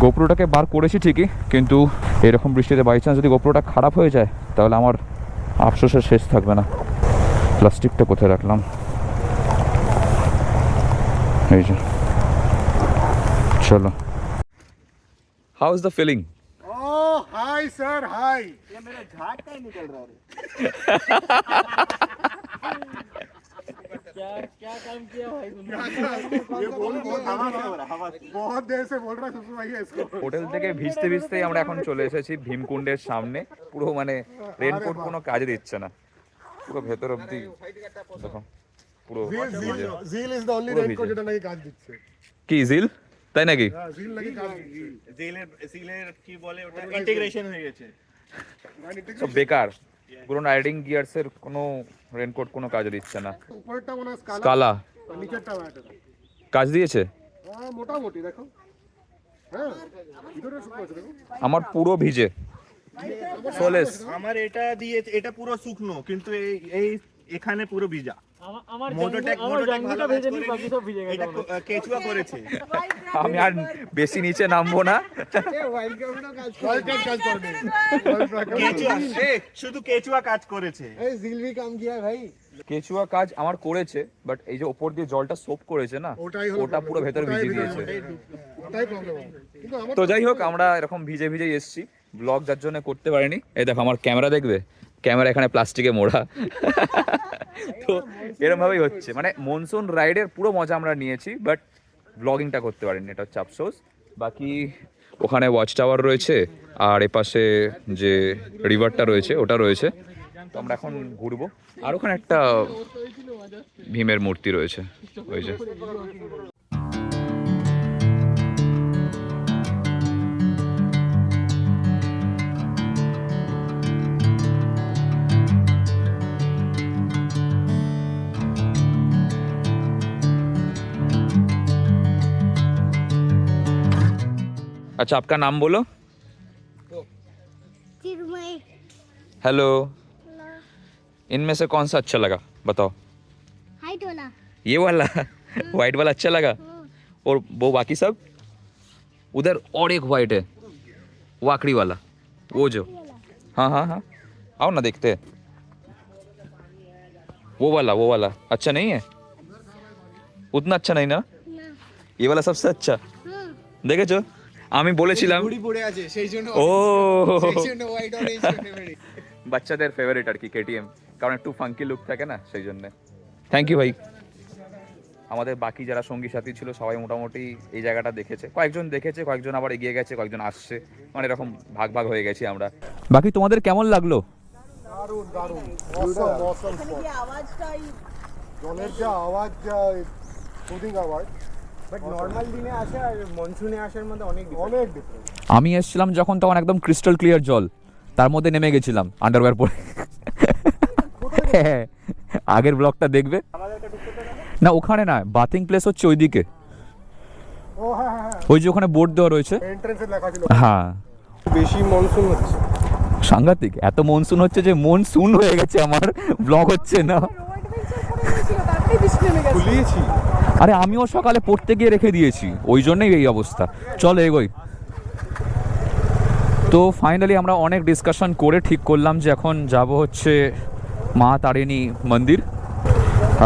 গোপ্রোটাকে বার করেছি ঠিকই, কিন্তু এরকম বৃষ্টিতে বাই চান্স যদি গোপ্রোটা খারাপ হয়ে যায় তাহলে আমার আফসোসের শেষ থাকবে না। প্লাস্টিকটা কোথায় রাখলাম? এই যে, চলো। How is the feeling? Oh hi sir hi. ये मेरा घाट का ही निकल रहा है। क्या क्या काम किया भाई तुमने? ये बोल बहुत हवा से हो रहा, हवा से। बहुत देर से बोल रहा सुसु भाई है इसको। হোটেল থেকে ভিজতে ভিজতেই আমরা এখন চলে এসেছি ভীমকুণ্ডের সামনে। পুরো মানে রেনকোট কোনো কাজে দিচ্ছে না, পুরো ভেতর অবধি দেখো পুরো ভিজে। झील इज द ओनली পুরো रेनकोट ভিজে। যেটা নাকি কাজ দিচ্ছে। কি জিল, তাই নাকি? হ্যাঁ झील নাকি কাজ দিচ্ছে। সিলের কি বলে ওটা ইন্টিগ্রেশন হয়ে গেছে। সব বেকার, পুরো রাইডিং গিয়ার্সের কোনো রেনকোট কোনো কাজে দিচ্ছে না। উপরটা মনে হয় স্কালা কালা আর নিচেরটা ব্যাটার। কাজ দিয়েছে। হ্যাঁ মোটামুটি দেখো। হ্যাঁ ভিতরে শুকনো আছে দেখো। আমার পুরো ভিজে সোলেস। আমার এটা দিয়ে এটা পুরো শুকনো, কিন্তু এই এখানে পুরো ভিজা। মোটোটেক ভালো ভেজে নি, বাকি সব ভিজে গেছে। এটা কেচুয়া করেছে। আমি আর বেশি নিচে নামবো না। ওয়াইল্ড কাজ করবে। কেচুয়া শুধু কেচুয়া কাজ করেছে। এই झील भी काम किया है भाई। কেচুয়া কাজ আমার করেছে, বাট এই যে ওপর দিয়ে জলটা সোপ করেছে না, ওটাই হলো ওটা পুরো ভেতর ভিজে দিয়েছে। ওটাই প্রবলেম। কিন্তু আমার তো যাই হোক, আমরা এরকম ভিজে ভিজেই এসেছি, ব্লগ যার জন্য করতে পারিনি। এই দেখো আমার ক্যামেরা, দেখবে ক্যামেরা এখানে প্লাস্টিকে মোড়া। তো এরকম ভাবেই হচ্ছে, মানে মনসুন রাইডের পুরো মজা আমরা নিয়েছি, বাট ব্লগিংটা করতে পারিনি, এটা হচ্ছে আফসোস। বাকি ওখানে ওয়াচ টাওয়ার রয়েছে, আর এপাশে যে রিভারটা রয়েছে ওটা রয়েছে। তো আমরা এখন ঘুরবো। আর ওখানে একটা ভীমের মূর্তি রয়েছে, ওই যে। अच्छा, आपका नाम बोलो। चिरमय। हेलो। इनमें से कौन सा अच्छा लगा बताओ? हाइट वाला। ये वाला वाइट वाला अच्छा लगा? और वो बाकी सब? उधर और एक वाइट है, वो आखिरी वाला, वो जो। हाँ हाँ हाँ, आओ ना देखते हैं। वो वाला अच्छा नहीं है? उतना अच्छा नहीं ना? ये वाला सबसे अच्छा। দেখেছো, আমি বলেছিলাম। ঘুড়ি পড়ে আছে সেই জন্য, ও সেই জন্য হোয়াইট অরেঞ্জ ফেভারিট। বাচ্চাদের ফেভারিট আর কি কেটিএম, কারণ একটু ফাঙ্কি লুক থাকে না, সেই জন্য। থ্যাংক ইউ ভাই। আমাদের বাকি যারা সঙ্গী সাথী ছিল সবাই মোটামুটি এই জায়গাটা দেখেছে, কয়েকজন দেখেছে, কয়েকজন আবার এগিয়ে গেছে, কয়েকজন আসছে, মানে এরকম ভাগ ভাগ হয়ে গেছি আমরা। বাকি তোমাদের কেমন লাগলো? দারুণ দারুণ অসম অসম স্পট। জলের যা আওয়াজ, যা সুদিং আওয়াজ, বাট নরমাল দিনে আসে আর মনসুনে আসার মধ্যে অনেক অনেক ডিফারেন্স। আমি এসেছিলাম যখন, তখন একদম ক্রিস্টাল ক্লিয়ার জল, তার মধ্যে নেমে গেছিলাম আন্ডারওয়্যার পরে। হ্যাঁ, আগের ব্লগটা দেখবে। না ওখানে না, বাথিং প্লেস হচ্ছে ওইদিকে, ও হ্যাঁ হ্যাঁ, ওই যে ওখানে বোর্ড দেওয়া রয়েছে। এন্ট্রান্সে লেখা ছিল। হ্যাঁ, বেশি মনসুন হচ্ছে। সাংঘাতিক, এত মনসুন হচ্ছে যে মন শুন হয়ে গেছে, আমার ব্লগ হচ্ছে না। ভুলিয়েছি। আরে আমিও সকালে পড়তে গিয়ে রেখে দিয়েছি, ওই জন্যই এই অবস্থা। চলো এগোই। তো ফাইনালি আমরা অনেক ডিসকাশন করে ঠিক করলাম যে এখন যাব হচ্ছে মা তারিণী মন্দির।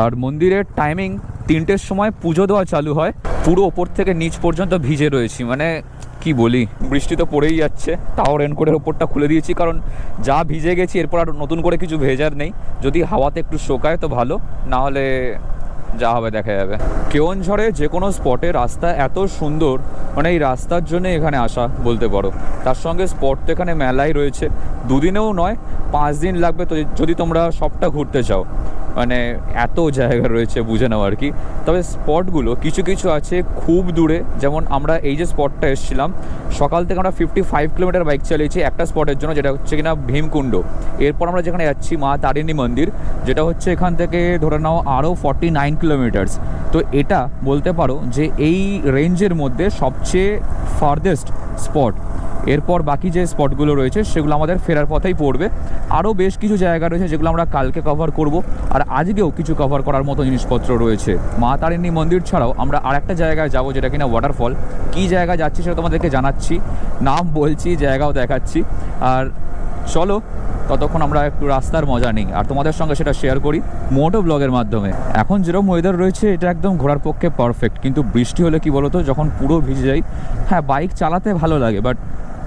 আর মন্দিরের টাইমিং 3টের সময় পুজো দেওয়া চালু হয়। পুরো ওপর থেকে নিচ পর্যন্ত ভিজে রয়েছি, মানে কি বলি, বৃষ্টি তো পড়েই যাচ্ছে, তাও রেনকোটের ওপরটা খুলে দিয়েছি, কারণ যা ভিজে গেছি এরপর আর নতুন করে কিছু ভেজার নেই। যদি হাওয়াতে একটু শোকায় তো ভালো, না হলে যা হবে দেখা যাবে। কেওনঝড়ে যে কোনো স্পটে রাস্তা এত সুন্দর, মানে এই রাস্তার জন্য এখানে আসা বলতে পারো। তার সঙ্গে স্পট তো এখানে মেলাই রয়েছে, 2 দিনেও নয় 5 দিন লাগবে তো যদি তোমরা সবটা ঘুরতে চাও। মানে এত জায়গা রয়েছে, বুঝে নাও আর কি। তবে স্পটগুলো কিছু কিছু আছে খুব দূরে, যেমন আমরা এই যে স্পটটা এসেছিলাম, সকাল থেকে আমরা 55 কিলোমিটার বাইক চালিয়েছি একটা স্পটের জন্য, যেটা হচ্ছে কিনা ভীমকুণ্ড। এরপর আমরা যেখানে যাচ্ছি মা তারিণী মন্দির, যেটা হচ্ছে এখান থেকে ধরে নাও আরও 49 কিলোমিটার্স। তো এটা বলতে পারো যে এই রেঞ্জের মধ্যে সবচেয়ে ফার্দেস্ট স্পট। এরপর বাকি যে স্পটগুলো রয়েছে সেগুলো আমাদের ফেরার পথেই পড়বে। আরও বেশ কিছু জায়গা রয়েছে যেগুলো আমরা কালকে কভার করব, আর আজকেও কিছু কভার করার মতো জিনিসপত্র রয়েছে। মা তারিণী মন্দির ছাড়াও আমরা আরেকটা জায়গায় যাব যেটা কিনা ওয়াটারফল। কী জায়গায় যাচ্ছি সেটা তোমাদেরকে জানাচ্ছি, নাম বলছি, জায়গাও দেখাচ্ছি। আর চলো ততক্ষণ আমরা একটু রাস্তার মজা নিই আর তোমাদের সঙ্গে সেটা শেয়ার করি মোটো ব্লগের মাধ্যমে। এখন যেরকম ওয়েদার রয়েছে এটা একদম ঘোরার পক্ষে পারফেক্ট, কিন্তু বৃষ্টি হলে কি বলতো, যখন পুরো ভিজে যাই, হ্যাঁ বাইক চালাতে ভালো লাগে বাট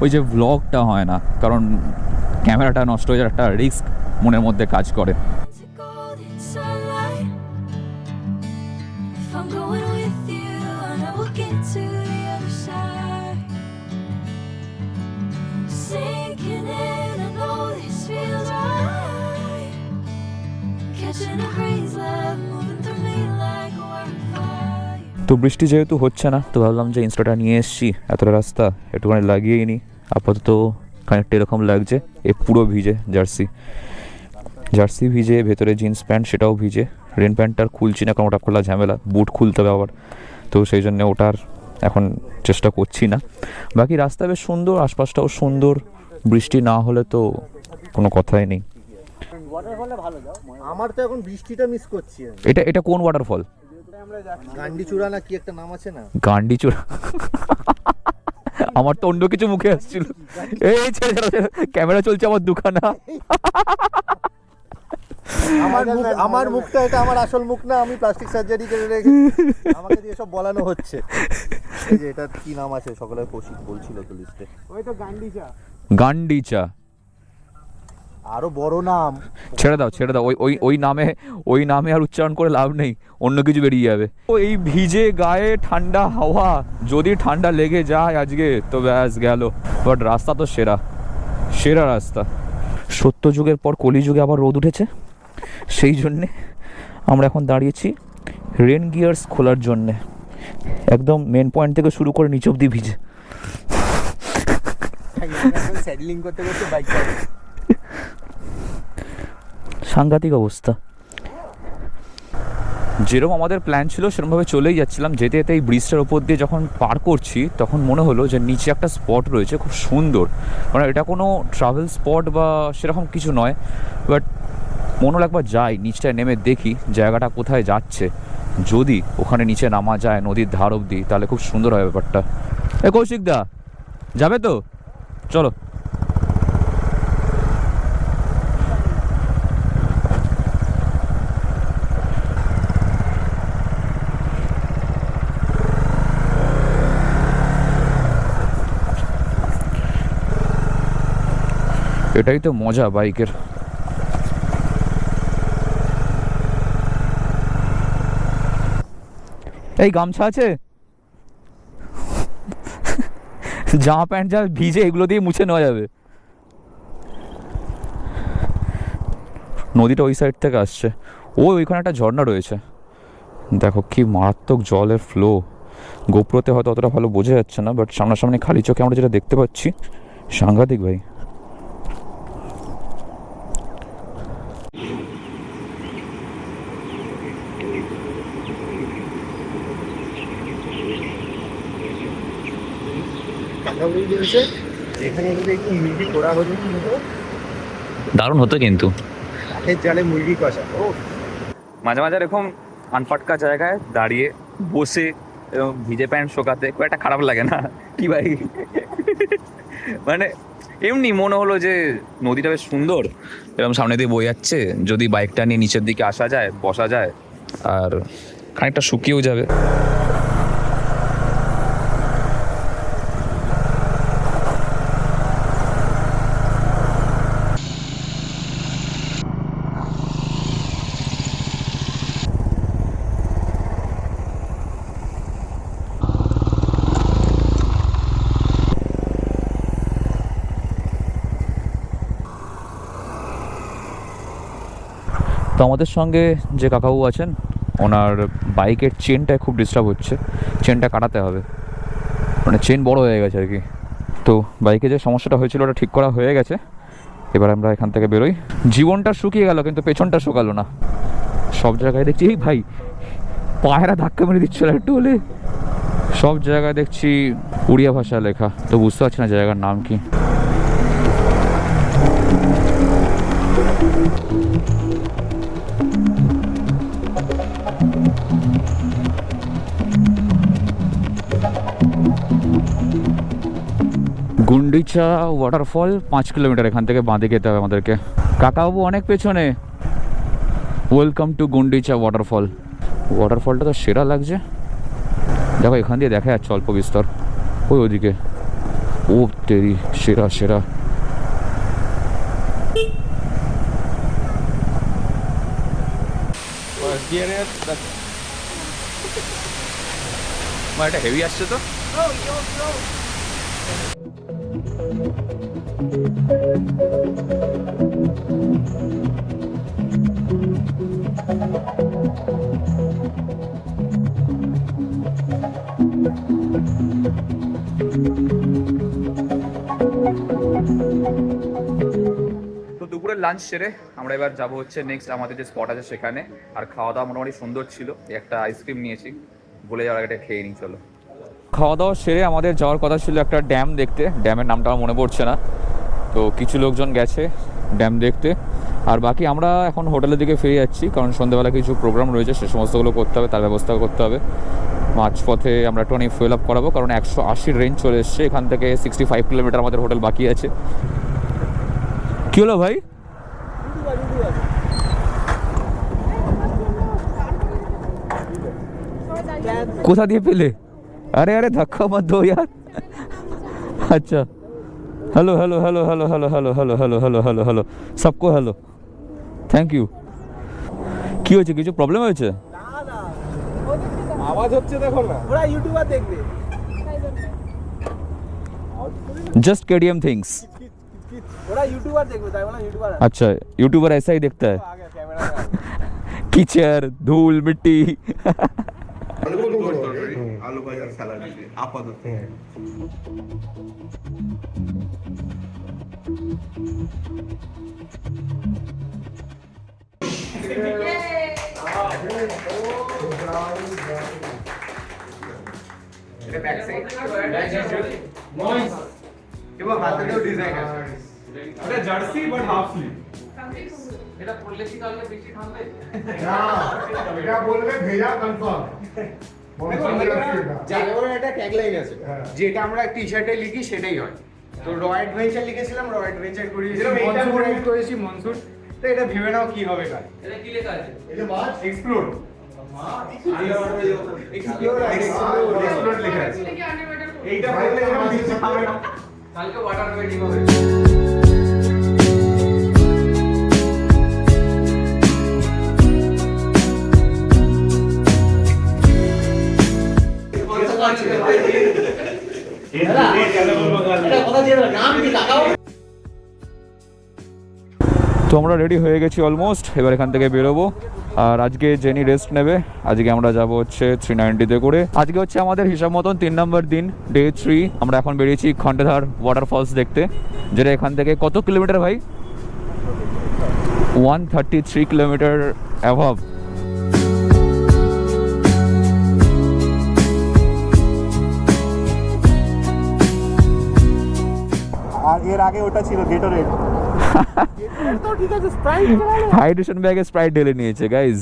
ওই যে ব্লগটা হয় না, কারণ ক্যামেরাটা নষ্ট হয়ে যাওয়ার একটা রিস্ক মনের মধ্যে কাজ করে। তো বৃষ্টি যেহেতু হচ্ছে না, তো ভাবলাম যে ইনস্টাটা নিয়ে এসেছি, এতটা রাস্তা একটুখানি লাগিয়েই নিই। আপাতত খানিকটা এরকম লাগছে, এ পুরো ভিজে জার্সি ভিজে, ভেতরে জিন্স প্যান্ট সেটাও ভিজে। রেন প্যান্টটার খুলছি না কারণ ওটা খোলা ঝামেলা, বুট খুলতে হবে আবার, তো সেই জন্য ওটার এখন চেষ্টা করছি না। বাকি রাস্তা বেশ সুন্দর, আশপাশটাও সুন্দর, বৃষ্টি না হলে তো কোনো কথাই নেই। আমার তো এখন বৃষ্টিটা মিস করছি আমি। এটা কোন ওয়াটারফল? গান্ডিচূড়া না কি একটা নাম আছে না? গান্ডিচূড়া? আমার তো অন্য কিছু মুখে আসছিল। এই ক্যামেরা চলছে আমার দুখানা। আমার মুখটা এটা আমার আসল মুখ না, আমি প্লাস্টিক সার্জারি করে রেখে আমাকে দিয়ে সব বলানো হচ্ছে। এই যে এটা কি নাম আছে সকলে কৌশিক বলছিল তো লিস্টে। ওই তো গান্ডিচা। আরো বড় নাম। ছেড়ে দাও ওই নামে আর উচ্চারণ করে লাভ নেই, অন্য কিছু বেরিয়ে যাবে। ও এই ভিজে গায়ে ঠান্ডা হাওয়া, যদি ঠান্ডা লেগে যায় আজকে তো ব্যাস গেল। বাট রাস্তা তো সেরা রাস্তা। সত্যযুগের পর কলিযুগে আবার রোদ উঠেছে, সেই জন্যে আমরা এখন দাঁড়িয়েছি রেন গিয়ার্স খোলার জন্যে। একদম মেন পয়েন্ট থেকে শুরু করে নিচ অব্দি ভিজে। স্যাডলিং করতে করতে বাইক সাংঘাতিক অবস্থা। যেরকম আমাদের প্ল্যান ছিল সেরকমভাবে চলেই যাচ্ছিলাম, যেতে যেতে এই ব্রিজটার ওপর দিয়ে যখন পার করছি তখন মনে হলো যে নিচে একটা স্পট রয়েছে খুব সুন্দর। মানে এটা কোনো ট্রাভেল স্পট বা সেরকম কিছু নয়, বাট মনে হলো একবার যাই, নিচটায় নেমে দেখি জায়গাটা কোথায় যাচ্ছে। যদি ওখানে নিচে নামা যায় নদীর ধার অবধি তাহলে খুব সুন্দর হয় ব্যাপারটা। কৌশিক দা যাবে তো? চলো। এটাই তো মজা বাইকের। এই গামছা আছে? জামা প্যান্ট যা ভিজে এগুলো দিয়ে মুছে নেওয়া যাবে। নদীটা ওই সাইড থেকে আসছে, ওইখানে একটা ঝর্ণা রয়েছে, দেখো কি মারাত্মক জলের ফ্লো। গোপ্রোতে হয়তো অতটা ভালো বোঝা যাচ্ছে না, বাট সামনাসামনি খালি চোখে আমরা যেটা দেখতে পাচ্ছি সাংঘাতিক ভাই। এখানে কিন্তু একটু মুরগি করা হতো, দারুণ হতো কিন্তু কাঠের জালে মুরগি কষা। ও মাঝে মাঝে এরকম আনফাটকা জায়গায় দাঁড়িয়ে বসে এবং ভিজে প্যান্ট শোকাতে খুব একটা খারাপ লাগে না কি ভাই? মানে এমনি মনে হলো যে নদীটা বেশ সুন্দর, এরকম সামনে দিয়ে বয়ে যাচ্ছে, যদি বাইকটা নিয়ে নিচের দিকে আসা যায়, বসা যায়, আর খানিকটা শুকিয়েও যাবে। তো আমাদের সঙ্গে যে কাকাবু আছেন ওনার বাইকের চেনটায় খুব ডিস্টার্ব হচ্ছে, চেনটা কাটাতে হবে, মানে চেন বড় হয়ে গেছে আর কি। তো বাইকে যে সমস্যাটা হয়েছিল ওটা ঠিক করা হয়ে গেছে, এবার আমরা এখান থেকে বেরোই। জীবনটা শুকিয়ে গেল কিন্তু পেছনটা শুকালো না। সব জায়গায় দেখছি এই ভাই পায়রা ধাক্কা মেরে দিচ্ছিল একটু হলে। সব জায়গায় দেখছি উড়িয়া ভাষা লেখা, তো বুঝতে পারছি না জায়গার নাম কি। গুন্ডিচা ওয়াটারফল 5 কিলোমিটার এখান থেকে বাঁধে যেতে হবে আমাদেরকে। কাকাবাবু অনেক পেছনে। Welcome to Gundicha waterfall. ওয়াটারফলটা তো সেরা লাগছে, দেখো এখান দিয়ে দেখা যাচ্ছে অল্প বিস্তর ওই ওদিকে। ও তেরি, সেরা সেরা। এটা হেভি আসছে তো। তো দুপুরের লাঞ্চ সেরে আমরা এবার যাবো হচ্ছে নেক্সট আমাদের যে স্পট আছে সেখানে। আর খাওয়া দাওয়া মোটামুটি সুন্দর ছিল, একটা আইসক্রিম নিয়েছি, বলে যাওয়ার আগে এটা খেয়ে নিই চলো। খাওয়া দাওয়া সেরে আমাদের যাওয়ার কথা ছিল একটা ড্যাম দেখতে, ড্যামের নামটা আমার মনে পড়ছে না। তো কিছু লোকজন গেছে ড্যাম দেখতে, আর বাকি আমরা এখন হোটেলের দিকে ফিরে যাচ্ছি, কারণ সন্ধ্যেবেলা কিছু প্রোগ্রাম রয়েছে, সে সমস্তগুলো করতে হবে, তার ব্যবস্থা করতে হবে। মাঝপথে আমরা একটুখানি ফুয়েল আপ করাবো, কারণ 180 রেঞ্জ চলে এসছে, এখান থেকে 65 কিলোমিটার আমাদের হোটেল বাকি আছে। কী হলো ভাই? কোথা দিয়ে পেলে? अरे अरे धक्का मत दो यार। अच्छा, hello hello hello hello hello hello hello hello hello hello hello सबको हेलो, থ্যাংক ইউ। কি হয়েছে, কিছু প্রবলেম হয়েছে? আওয়াজ হচ্ছে দেখো না, ওরা ইউটিউবার দেখবে। Just KDM things. ওরা ইউটিউবার দেখবে, তাই বলা ইউটিউবার। अच्छा, यूट्यूबर ऐसा ही दिखता है, আগে ক্যামেরা कीचड़ धूल मिट्टी। আলু ভাজা স্যালাড আপাতত। Jersey but half sleeve. এটা পড়লে কি তাহলে বেশি ঠান্ডা? না, এটা বলবে ভেজা কনফার্ম। যেমন একটা ট্যাগলাইন আছে, যেটা আমরা টি-শার্টে লিখি সেটাই হয়। তো র অ্যাডভেঞ্চার লিখেছিলাম, র অ্যাডভেঞ্চার করিয়েছিলাম, মনসুন রাইড করেছি মনসুন। তো এটা ভেবে নাও কি হবে কাজ। এটা কি লেখা আছে? এই যে মাছ এক্সপ্লোর লেখা আছে। এইটা বললে এরকম কিছু হবে না। কালকে ওয়াটার ওয়েটিং হবে। তো আমরা রেডি হয়ে গেছি অলমোস্ট, এবার এখান থেকে বেরোবো। আর আজকে জেনি রেস্ট নেবে, আজকে আমরা যাব হচ্ছে 390-তে করে। আজকে হচ্ছে আমাদের হিসাব মতন 3 নম্বর দিন, ডে 3। আমরা এখন বেরিয়েছি খন্ডেধার ওয়াটারফলস দেখতে, যেটা এখান থেকে কত কিলোমিটার ভাই? 133 কিলোমিটার অ্যাভাব। আর এর আগে ওটা ছিল গেটোরেড। তো ঠিক আছে, স্প্রাইট হাইড্রেশন ব্যাগে স্প্রাইট ঢেলে নিয়েছে guys.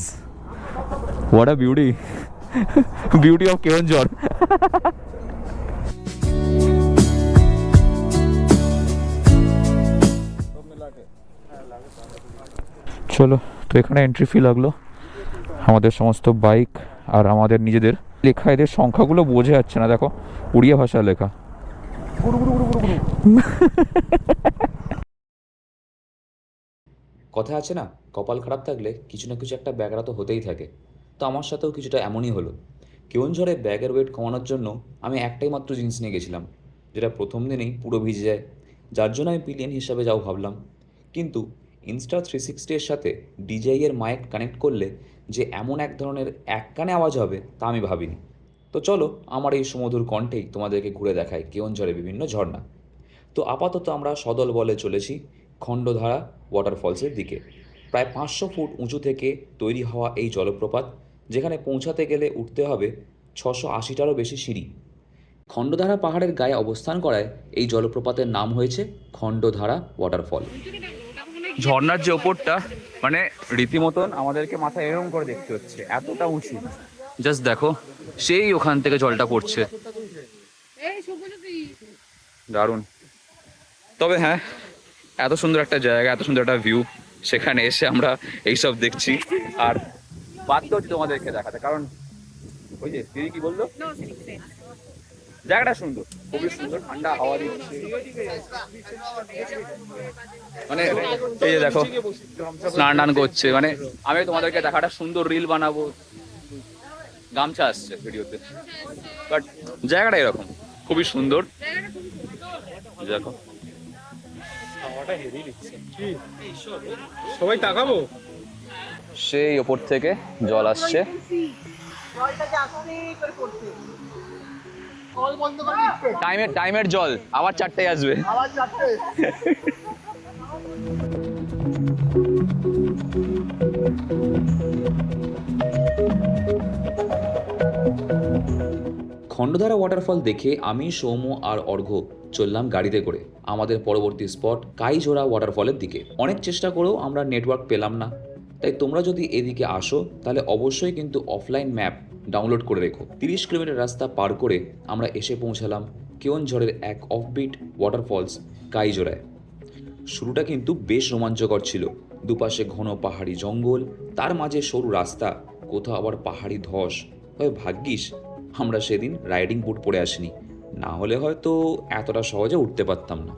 What a beauty, beauty of Keonjhar. চলো, তো এখানে এন্ট্রি ফি লাগলো আমাদের সমস্ত বাইক আর আমাদের নিজেদের। লেখা এদের সংখ্যাগুলো বোঝা যাচ্ছে না, দেখো উড়িয়া ভাষা লেখা। কথা আছে না, কপাল খারাপ থাকলে কিছু না কিছু একটা ব্যাগরা তো হতেই থাকে। তো আমার সাথেও কিছুটা এমনই হলো। কেওনঝড়ে ব্যাগের ওয়েট কমানোর জন্য আমি একটাই মাত্র জিনিস নিয়ে গেছিলাম, যেটা প্রথম দিনেই পুরো ভিজে যায়, যার জন্য আমি পিলিয়ন হিসাবে যাও ভাবলাম। কিন্তু ইনস্টা 360 এর সাথে ডিজাই এর মাইক কানেক্ট করলে যে এমন এক ধরনের এক কানে আওয়াজ হবে তা আমি ভাবিনি। তো চলো আমার এই সুমধুর কণ্ঠেই তোমাদেরকে ঘুরে দেখায় কেওনঝড়ে বিভিন্ন ঝর্ণা। তো আপাতত আমরা সদল বলে চলেছি খণ্ডধারা ওয়াটারফলসের দিকে। প্রায় 500 ফুট উঁচু থেকে তৈরি হওয়া এই জলপ্রপাত, যেখানে পৌঁছাতে গেলে উঠতে হবে 680টারও বেশি সিঁড়ি। খণ্ডধারা পাহাড়ের গায়ে অবস্থান করায় এই জলপ্রপাতের নাম হয়েছে খণ্ডধারা ওয়াটারফল। ঝর্ণার যে ওপরটা মানে রীতিমতন আমাদেরকে মাথা এরকম করে দেখতে হচ্ছে, এতটা উঁচু। জাস্ট দেখো, সেই ওখান থেকে জলটা পড়ছে, দারুণ। তবে হ্যাঁ, এত সুন্দর একটা জায়গা, এত সুন্দর একটা ভিউ, সেখানে এসে আমরা এইসব দেখছি আর বাধ্য হচ্ছি তোমাদেরকে দেখাতে, কারণ ওই যে দিদি কি বললো, জায়গাটা সুন্দর, খুবই সুন্দর, ঠান্ডা হাওয়া দিচ্ছে। মানে এই যে দেখো স্নান টান করছে, মানে আমি তোমাদেরকে দেখাটা সুন্দর রিল বানাবো, গামছা আসছে ভিডিওতে, বাট জায়গাটা এরকম খুবই সুন্দর। দেখো সবাই তাকাবো, সেই ওপর থেকে জল আসছে। টাইমের জল আবার 4টায় আসবে। খণ্ডধারা ওয়াটারফল দেখে আমি, সৌম্য আর অর্ঘ্য চললাম গাড়িতে করে আমাদের পরবর্তী স্পট কাইজোড়া ওয়াটারফলের দিকে। অনেক চেষ্টা করেও আমরা নেটওয়ার্ক পেলাম না, তাই তোমরা যদি এদিকে আসো তাহলে অবশ্যই কিন্তু অফলাইন ম্যাপ ডাউনলোড করে রেখো। 30 কিলোমিটার রাস্তা পার করে আমরা এসে পৌঁছালাম কেওনঝড়ের এক অফবিট ওয়াটারফলস কাইজোড়ায়। শুরুটা কিন্তু বেশ রোমাঞ্চকর ছিল। দুপাশে ঘন পাহাড়ি জঙ্গল, তার মাঝে সরু রাস্তা, কোথাও আবার পাহাড়ি ধস। তবে ভাগ্যিস আমরা সেদিন রাইডিং বুট পরে আসিনি, না হলে হয়তো এতটা সহজে উঠতে পারতাম না।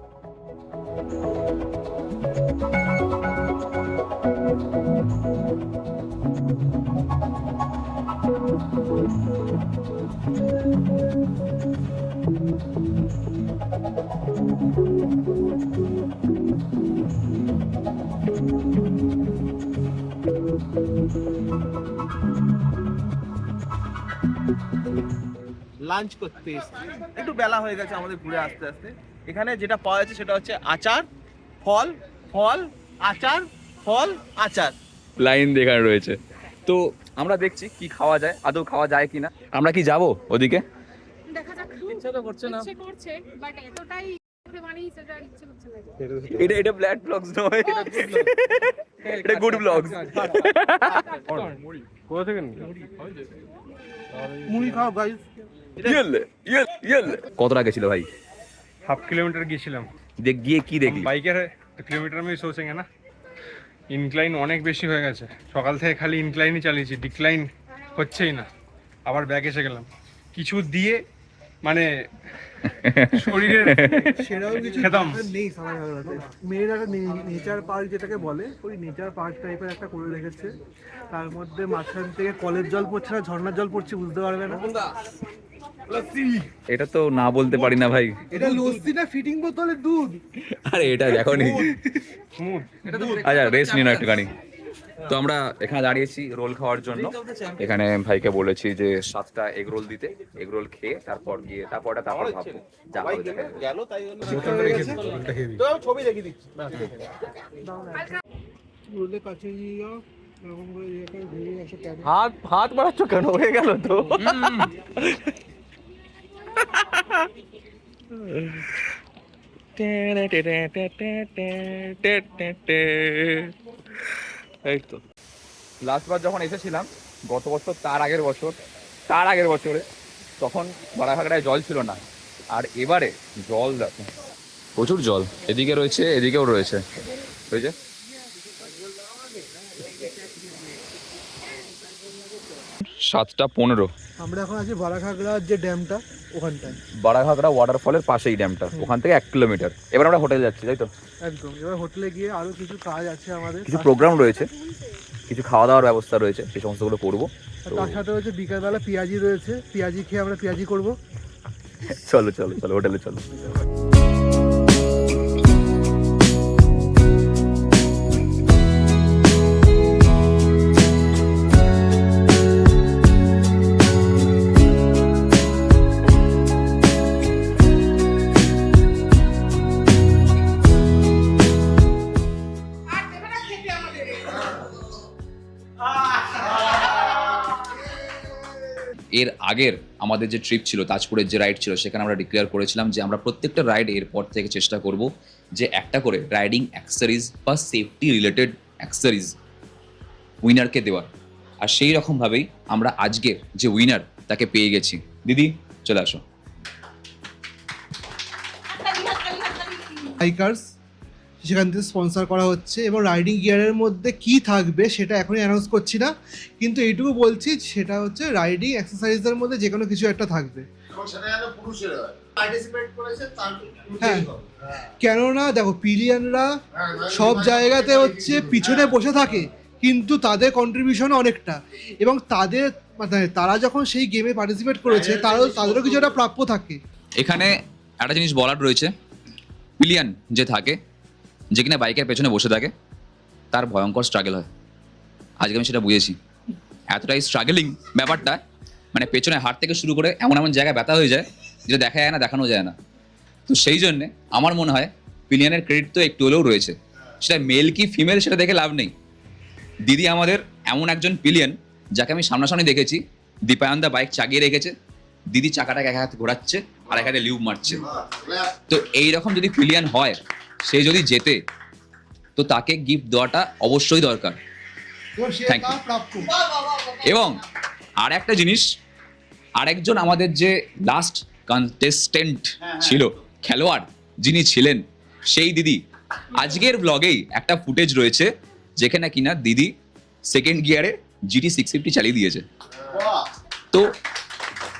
লাঞ্চ করতে এসেছি, একটু বেলা হয়ে গেছে আমাদের ঘুরে আসতে আসতে। এখানে যেটা পাওয়া যাচ্ছে সেটা হচ্ছে আচার, ফল, ফল, আচার, ফল, আচার। লাইন দেখানো রয়েছে, তো আমরা দেখছি কি খাওয়া যায়, আদৌ খাওয়া যায় কিনা। আমরা কি যাব ওদিকে? দেখা যাক, ইচ্ছা তো করছে না, ইচ্ছে করছে বাট এতটাই বানিয়েছে যে আর ইচ্ছে করছে না। এটা ব্ল্যাড ব্লগস নয়, এটা গুড ব্লগস। কোথা থেকে মুড়ি খাও গাইস। কত টাকা ছিল ভাই? हाफ किलोमीटर গিয়েছিলাম। গিয়ে কি দেখলি? বাইকের কিলোমিটার আমি সোচেঙ্গে না, ইনক্লাইন অনেক বেশি হয়ে গেছে। সকাল থেকে খালি ইনক্লাইনই চালিয়েছি, ডিক্লাইন হচ্ছেই না। আবার ব্যাক এসে গেলাম কিছু দিয়ে, মানে শরীরের সেরকম কিছু খেতাম নেই সামাইতে। মেয়েরা নেচার পার্ক যেটাকে বলে, ওই নেচার পার্ক টাইপের একটা করে রেখেছে। তার মধ্যে মাঝখান থেকে কলের জল পড়ছে না ঝর্ণার জল পড়ছে বুঝতে পারবে না। এটা তো না বলতে পারি না ভাই। এটা লস্যি না ফিটিং বোতলের দুধ? আরে এটা দেখো নি। আচ্ছা রেস্ট নিন একটুখানি। তো আমরা এখানে দাঁড়িয়েছি রোল খাওয়ার জন্য। এখানে ভাইকে বলেছি যে 7টা এগ রোল দিতে, এগ রোল খেয়ে তারপর ভাববো যা হবে দেখা যাবে। গেল তাই জন্য তো আমি ছবি দেখি দিচ্ছি। রোলে কাছে নিয়ে যাও, এরকম করে একটা ঘুরে একটা ক্যামেরা। হাত বাড়াচ্ছ কেন? হয়ে গেল তো। এই তো লাস্টবার যখন এসেছিলাম গত বছর, তার আগের বছরে, তখন বারাঘাগড়ায় জল ছিল না, আর এবারে জল দেখো, প্রচুর জল। এদিকে রয়েছে, এদিকেও রয়েছে। ওই যে 7:15। আমরা এখন আছি বারাঘাগড়ার যে ড্যামটা ওখানটায়, বারাঘাগড়া ওয়াটারফলের পাশেই ড্যামটা, ওখান থেকে 1 কিলোমিটার। এবার আমরা হোটেলে যাচ্ছি, তাই তো? একদম। এবার হোটেলে গিয়ে আরো কিছু কাজ আছে আমাদের, কিছু প্রোগ্রাম রয়েছে, কিছু খাওয়া দাওয়ার ব্যবস্থা রয়েছে, সেই সমস্তগুলো করবো। তার সাথে হচ্ছে বিকালবেলা পেঁয়াজি রয়েছে, পেঁয়াজি খেয়ে আমরা পেঁয়াজি করবো। চলো হোটেলে চলো। এর আগের আমাদের যে ট্রিপ ছিল, তাজপুরের যে রাইড ছিল, সেখানে আমরা ডিক্লেয়ার করেছিলাম যে আমরা প্রত্যেকটা রাইড এরপর থেকে চেষ্টা করব যে একটা করে রাইডিং অ্যাক্সেসরিজ বা সেফটি রিলেটেড অ্যাক্সেসরিজ উইনারকে দেওয়ার। আর সেই রকমভাবেই আমরা আজকের যে উইনার তাকে পেয়ে গেছি। দিদি চলে আসো। বাইকার্স সেখান থেকে স্পন্সর করা হচ্ছে, এবং রাইডিং গিয়ারের মধ্যে কি থাকবে সেটা এখনই অ্যানাউন্স করছি না, কিন্তু এইটুকু বলছি সেটা হচ্ছে রাইডিং অ্যাক্সেসরিজের মধ্যে যে কোনো কিছু একটা থাকবে। হ্যাঁ, কেননা দেখো পিলিয়নরা সব জায়গাতে হচ্ছে পিছনে বসে থাকে, কিন্তু তাদের কন্ট্রিবিউশন অনেকটা, এবং তাদের মানে তারা যখন সেই গেমে পার্টিসিপেট করেছে তাদেরও কিছু একটা প্রাপ্য থাকে। এখানে একটা জিনিস বলার রয়েছে, পিলিয়ন যে থাকে, যে কিনা বাইকের পেছনে বসে থাকে, তার ভয়ঙ্কর স্ট্রাগল হয়। আজকে আমি সেটা বুঝেছি। এতটাই স্ট্রাগলিং ব্যাপারটা, মানে পেছনে হাট থেকে শুরু করে এমন এমন জায়গায় ব্যথা হয়ে যায় যেটা দেখা যায় না, দেখানো যায় না। তো সেই জন্যে আমার মনে হয় পিলিয়নের ক্রেডিট তো একটু হলেও রয়েছে। সেটা মেল কি ফিমেল সেটা দেখে লাভ নেই। দিদি আমাদের এমন একজন পিলিয়ন যাকে আমি সামনাসামনি দেখেছি, দীপায়নদা বাইক চাগিয়ে রেখেছে, দিদি চাকাটাকে এক হাতে ঘোরাচ্ছে আর এক হাতে লিউব মারছে। তো এইরকম যদি পিলিয়ন হয়, সে যদি জেতে, তো তাকে গিফট দেওয়াটা অবশ্যই দরকার। Thank you. এবং আর একটা জিনিস, আরেকজন আমাদের যে লাস্ট কন্টেস্টেন্ট ছিল, খেলোয়াড় যিনি ছিলেন, সেই দিদি আজকের ব্লগেই একটা ফুটেজ রয়েছে যেখানে কিনা দিদি সেকেন্ড গিয়ারে GT 650 চালিয়ে দিয়েছে। তো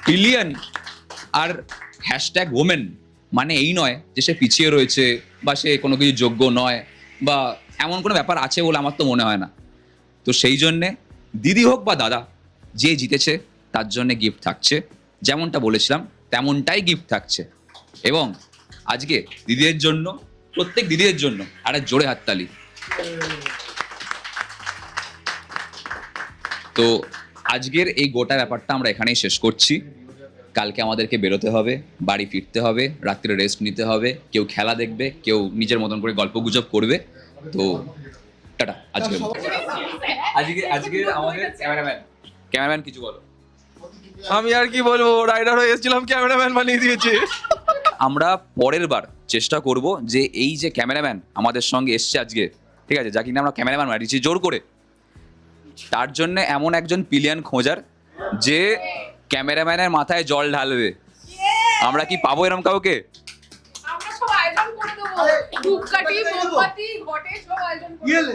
পিলিয়ন আর হ্যাশট্যাগ ওমেন মানে এই নয় যে সে পিছিয়ে রয়েছে বা সে কোনো কিছু যোগ্য নয়, বা এমন কোনো ব্যাপার আছে বলে আমার তো মনে হয় না। তো সেই জন্যে দিদি হোক বা দাদা, যে জিতেছে তার জন্য গিফট থাকছে, যেমনটা বলেছিলাম তেমনটাই গিফট থাকছে। এবং আজকে দিদিদের জন্য, প্রত্যেক দিদিদের জন্য একটা জোরে হাততালি। তো আজকের এই গোটা ব্যাপারটা আমরা এখানেই শেষ করছি। কালকে আমাদেরকে বেরোতে হবে, বাড়ি ফিরতে হবে, রাত্রে রেস্ট নিতে হবে, কেউ খেলা দেখবে, কেউ নিজের মতন করে গল্পগুজব করবে। তো টাটা। আজকে আমাদের ক্যামেরাম্যান কিছু বলো। আমি আর কি বলবো, রাইডার হয়ে এসেছিলাম, ক্যামেরাম্যান বানিয়ে দিয়েছে। আমরা পরের বার চেষ্টা করব যে এই যে ক্যামেরাম্যান আমাদের সঙ্গে এসছে আজকে, ঠিক আছে, যা কিনা আমরা ক্যামেরাম্যান বানিয়েছি জোর করে, তার জন্য এমন একজন পিলিয়ন খোঁজার যে ক্যামেরাম্যানের মাথায় জল ঢালবে। আমরা কি পাবো এরকম কাউকে? আমরা সব আয়োজন করে দেবো, ধূপকাঠি, মোমবাতি, ঘটে সব আয়োজন করে দেবো।